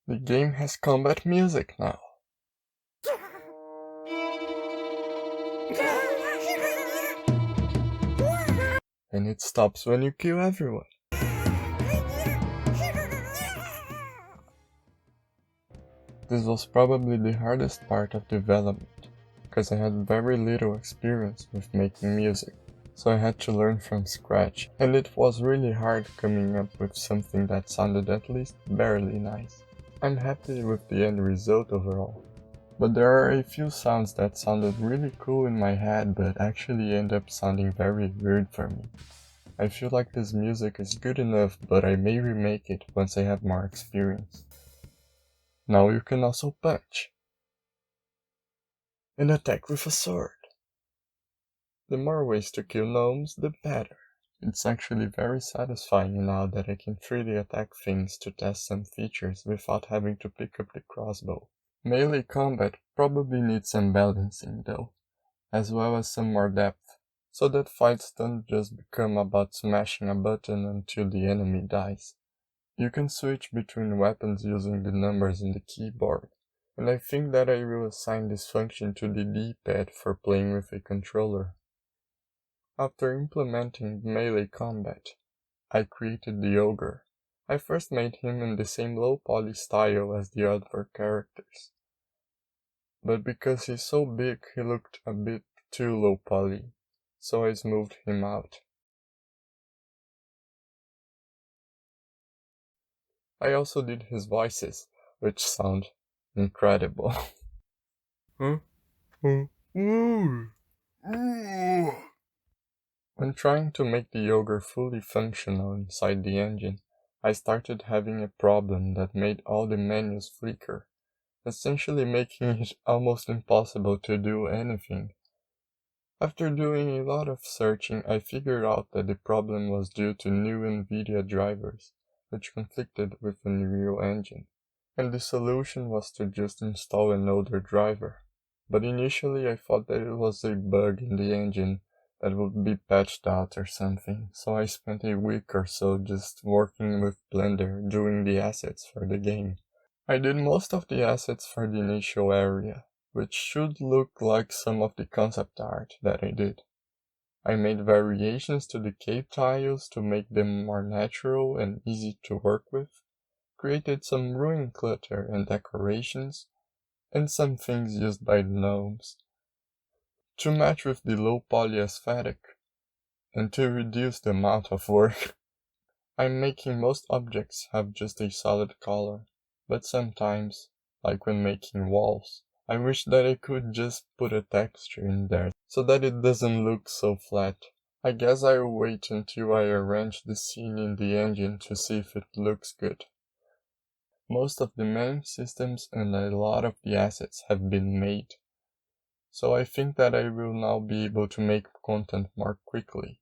The game has combat music now. And it stops when you kill everyone. This was probably the hardest part of development, because I had very little experience with making music, so I had to learn from scratch, and it was really hard coming up with something that sounded at least barely nice. I'm happy with the end result overall, but there are a few sounds that sounded really cool in my head but actually end up sounding very weird for me. I feel like this music is good enough, but I may remake it once I have more experience. Now you can also punch and attack with a sword. The more ways to kill gnomes, the better. It's actually very satisfying now that I can freely attack things to test some features without having to pick up the crossbow. Melee combat probably needs some balancing though, as well as some more depth, so that fights don't just become about smashing a button until the enemy dies. You can switch between weapons using the numbers in the keyboard, and I think that I will assign this function to the D-pad for playing with a controller. After implementing melee combat, I created the ogre. I first made him in the same low-poly style as the other characters, but because he's so big he looked a bit too low-poly, so I smoothed him out. I also did his voices, which sound incredible. Huh? When trying to make the ogre fully functional inside the engine, I started having a problem that made all the menus flicker, essentially making it almost impossible to do anything. After doing a lot of searching, I figured out that the problem was due to new NVIDIA drivers, which conflicted with the Unreal Engine, and the solution was to just install an older driver. But initially I thought that it was a bug in the engine that would be patched out or something, so I spent a week or so just working with Blender doing the assets for the game. I did most of the assets for the initial area, which should look like some of the concept art that I did. I made variations to the cave tiles to make them more natural and easy to work with, created some ruin clutter and decorations, and some things used by the gnomes, to match with the low poly aesthetic, and to reduce the amount of work. I'm making most objects have just a solid color, but sometimes, like when making walls, I wish that I could just put a texture in there so that it doesn't look so flat. I guess I'll wait until I arrange the scene in the engine to see if it looks good. Most of the main systems and a lot of the assets have been made, so I think that I will now be able to make content more quickly.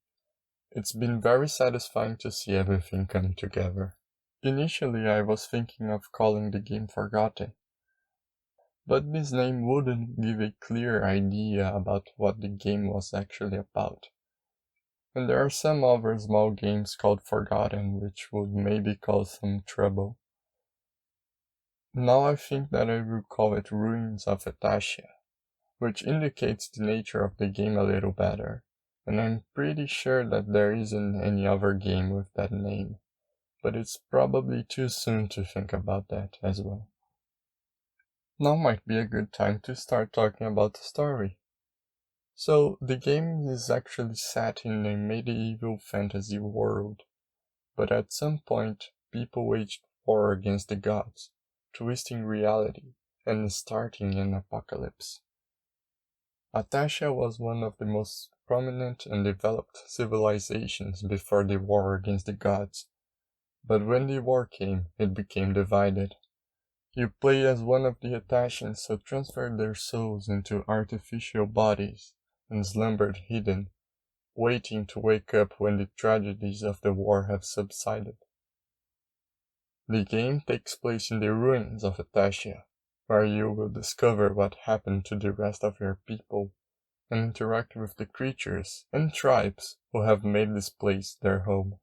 It's been very satisfying to see everything come together. Initially I was thinking of calling the game Forgotten, but this name wouldn't give a clear idea about what the game was actually about. And there are some other small games called Forgotten which would maybe cause some trouble. Now I think that I will call it Ruins of Etasia, which indicates the nature of the game a little better, and I'm pretty sure that there isn't any other game with that name, but it's probably too soon to think about that as well. Now might be a good time to start talking about the story. So, the game is actually set in a medieval fantasy world, but at some point people waged war against the gods, twisting reality and starting an apocalypse. Atasia was one of the most prominent and developed civilizations before the war against the gods, but when the war came, it became divided. You play as one of the Atasians who transferred their souls into artificial bodies and slumbered hidden, waiting to wake up when the tragedies of the war have subsided. The game takes place in the ruins of Atasia, where you will discover what happened to the rest of your people and interact with the creatures and tribes who have made this place their home.